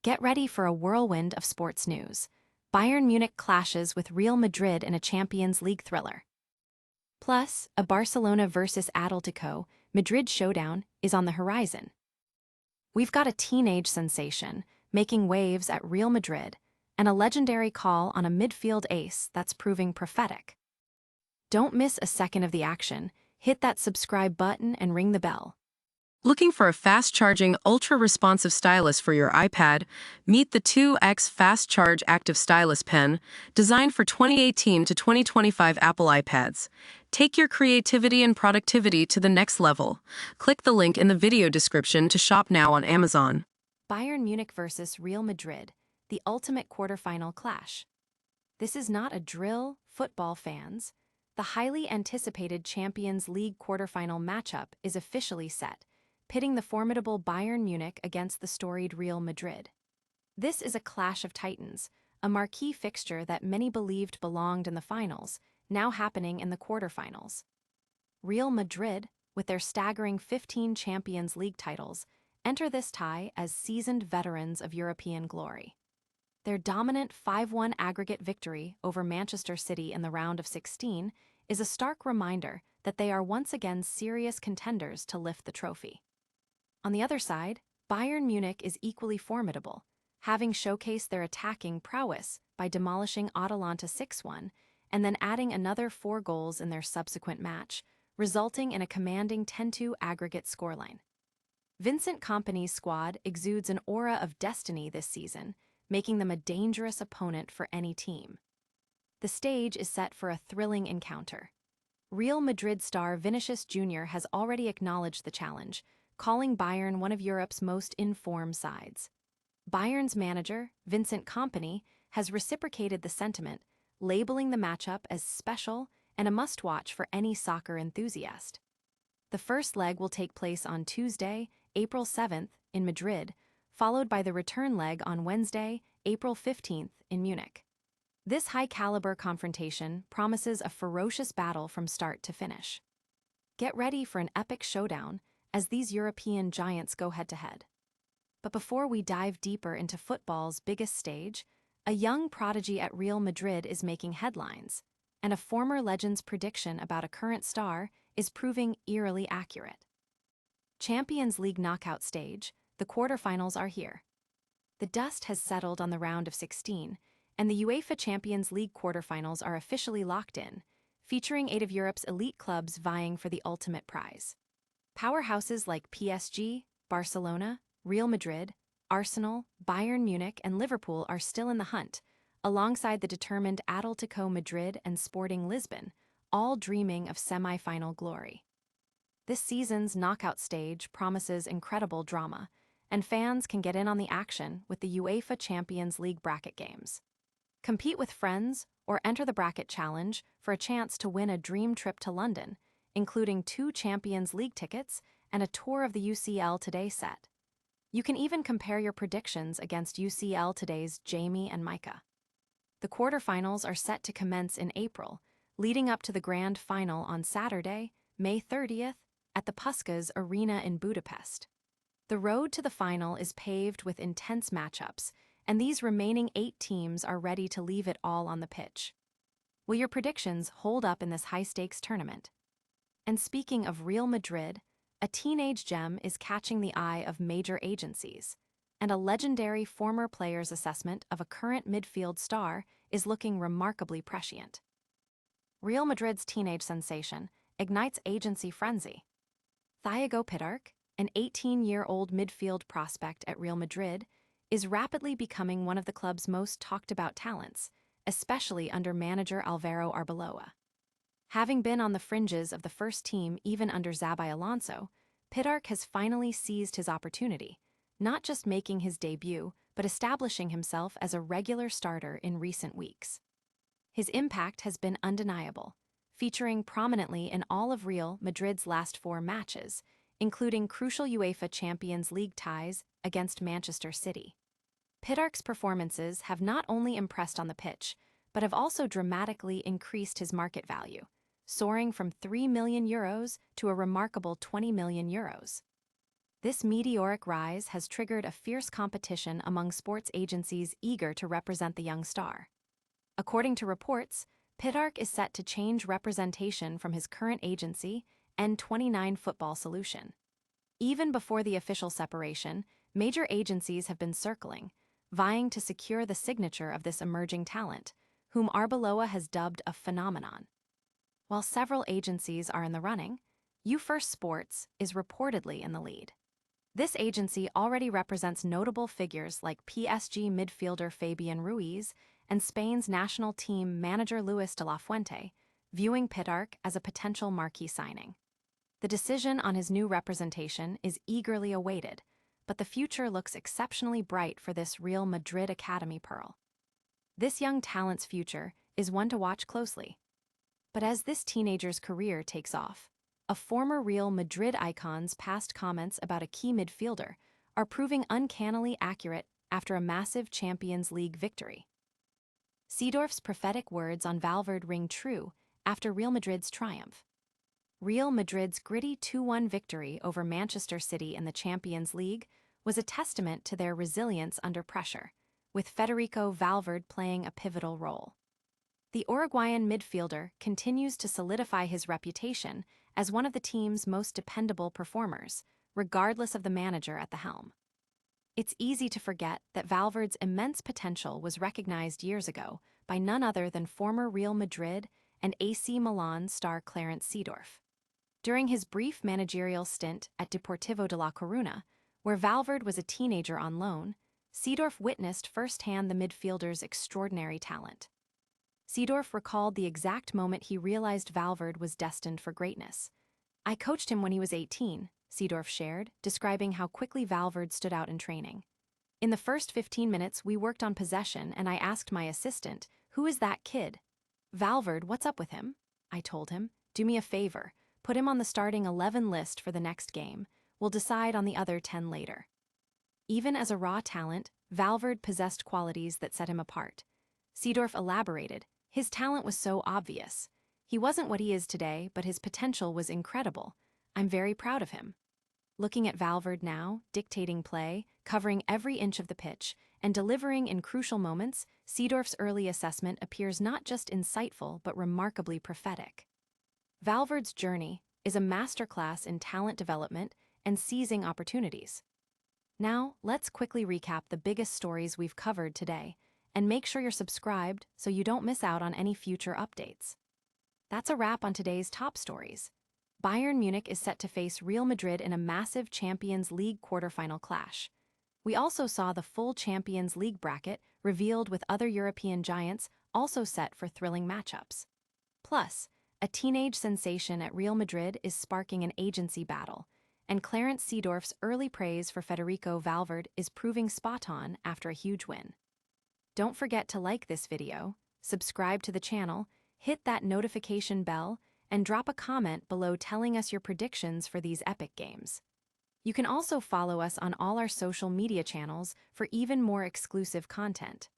Get ready for a whirlwind of sports news. Bayern Munich clashes with Real Madrid in a Champions League thriller. Plus, a Barcelona versus Atletico Madrid showdown is on the horizon. We've got a teenage sensation making waves at Real Madrid and a legendary call on a midfield ace that's proving prophetic. Don't miss a second of the action. Hit that subscribe button and ring the bell. Looking for a fast-charging, ultra-responsive stylus for your iPad? Meet the 2X Fast Charge Active Stylus Pen, designed for 2018 to 2025 Apple iPads. Take your creativity and productivity to the next level. Click the link in the video description to shop now on Amazon. Bayern Munich versus Real Madrid, the ultimate quarterfinal clash. This is not a drill, football fans. The highly anticipated Champions League quarterfinal matchup is officially set, pitting the formidable Bayern Munich against the storied Real Madrid. This is a clash of titans, a marquee fixture that many believed belonged in the finals, now happening in the quarterfinals. Real Madrid, with their staggering 15 Champions League titles, enter this tie as seasoned veterans of European glory. Their dominant 5-1 aggregate victory over Manchester City in the round of 16 is a stark reminder that they are once again serious contenders to lift the trophy. On the other side, Bayern Munich is equally formidable, having showcased their attacking prowess by demolishing Atalanta 6-1 and then adding another 4 goals in their subsequent match, resulting in a commanding 10-2 aggregate scoreline. Vincent Kompany's squad exudes an aura of destiny this season, making them a dangerous opponent for any team. The stage is set for a thrilling encounter. Real Madrid star Vinicius Jr. has already acknowledged the challenge, calling Bayern one of Europe's most in-form sides. Bayern's manager, Vincent Kompany, has reciprocated the sentiment, labeling the matchup as special and a must-watch for any soccer enthusiast. The first leg will take place on Tuesday, April 7th, in Madrid, followed by the return leg on Wednesday, April 15th, in Munich. This high-caliber confrontation promises a ferocious battle from start to finish. Get ready for an epic showdown as these European giants go head-to-head. But before we dive deeper into football's biggest stage, a young prodigy at Real Madrid is making headlines, and a former legend's prediction about a current star is proving eerily accurate. Champions League knockout stage, the quarterfinals are here. The dust has settled on the round of 16, and the UEFA Champions League quarterfinals are officially locked in, featuring 8 of Europe's elite clubs vying for the ultimate prize. Powerhouses like PSG, Barcelona, Real Madrid, Arsenal, Bayern Munich, and Liverpool are still in the hunt, alongside the determined Atletico Madrid and Sporting Lisbon, all dreaming of semi-final glory. This season's knockout stage promises incredible drama, and fans can get in on the action with the UEFA Champions League bracket games. Compete with friends or enter the bracket challenge for a chance to win a dream trip to London, including 2 Champions League tickets and a tour of the UCL Today set. You can even compare your predictions against UCL Today's Jamie and Micah. The quarterfinals are set to commence in April, leading up to the grand final on Saturday, May 30th, at the Puskás Arena in Budapest. The road to the final is paved with intense matchups, and these remaining 8 teams are ready to leave it all on the pitch. Will your predictions hold up in this high-stakes tournament? And speaking of Real Madrid, a teenage gem is catching the eye of major agencies, and a legendary former player's assessment of a current midfield star is looking remarkably prescient. Real Madrid's teenage sensation ignites agency frenzy. Thiago Pitarch, an 18-year-old midfield prospect at Real Madrid, is rapidly becoming one of the club's most talked-about talents, especially under manager Alvaro Arbeloa. Having been on the fringes of the first team even under Xabi Alonso, Pitarch has finally seized his opportunity, not just making his debut, but establishing himself as a regular starter in recent weeks. His impact has been undeniable, featuring prominently in all of Real Madrid's last 4 matches, including crucial UEFA Champions League ties against Manchester City. Pitarch's performances have not only impressed on the pitch, but have also dramatically increased his market value, soaring from €3 million to a remarkable €20 million. This meteoric rise has triggered a fierce competition among sports agencies eager to represent the young star. According to reports, Pitarch is set to change representation from his current agency, N29 Football Solution. Even before the official separation, major agencies have been circling, vying to secure the signature of this emerging talent, whom Arbeloa has dubbed a phenomenon. While several agencies are in the running, U1 Sports is reportedly in the lead. This agency already represents notable figures like PSG midfielder Fabian Ruiz and Spain's national team manager Luis de la Fuente, viewing Pitarch as a potential marquee signing. The decision on his new representation is eagerly awaited, but the future looks exceptionally bright for this Real Madrid Academy pearl. This young talent's future is one to watch closely. But as this teenager's career takes off, a former Real Madrid icon's past comments about a key midfielder are proving uncannily accurate after a massive Champions League victory. Seedorf's prophetic words on Valverde ring true after Real Madrid's triumph. Real Madrid's gritty 2-1 victory over Manchester City in the Champions League was a testament to their resilience under pressure, with Federico Valverde playing a pivotal role. The Uruguayan midfielder continues to solidify his reputation as one of the team's most dependable performers, regardless of the manager at the helm. It's easy to forget that Valverde's immense potential was recognized years ago by none other than former Real Madrid and AC Milan star Clarence Seedorf. During his brief managerial stint at Deportivo de La Coruña, where Valverde was a teenager on loan, Seedorf witnessed firsthand the midfielder's extraordinary talent. Seedorf recalled the exact moment he realized Valverde was destined for greatness. "I coached him when he was 18, Seedorf shared, describing how quickly Valverde stood out in training. "In the first 15 minutes, we worked on possession, and I asked my assistant, 'Who is that kid?' 'Valverde, what's up with him?' I told him. 'Do me a favor, put him on the starting 11 list for the next game. We'll decide on the other 10 later.'" Even as a raw talent, Valverde possessed qualities that set him apart. Seedorf elaborated, "His talent was so obvious. He wasn't what he is today, but his potential was incredible. I'm very proud of him." Looking at Valverde now, dictating play, covering every inch of the pitch, and delivering in crucial moments, Seedorf's early assessment appears not just insightful but remarkably prophetic. Valverde's journey is a masterclass in talent development and seizing opportunities. Now, let's quickly recap the biggest stories we've covered today, and make sure you're subscribed so you don't miss out on any future updates. That's a wrap on today's top stories. Bayern Munich is set to face Real Madrid in a massive Champions League quarterfinal clash. We also saw the full Champions League bracket revealed with other European giants also set for thrilling matchups. Plus, a teenage sensation at Real Madrid is sparking an agency battle, and Clarence Seedorf's early praise for Federico Valverde is proving spot-on after a huge win. Don't forget to like this video, subscribe to the channel, hit that notification bell, and drop a comment below telling us your predictions for these epic games. You can also follow us on all our social media channels for even more exclusive content.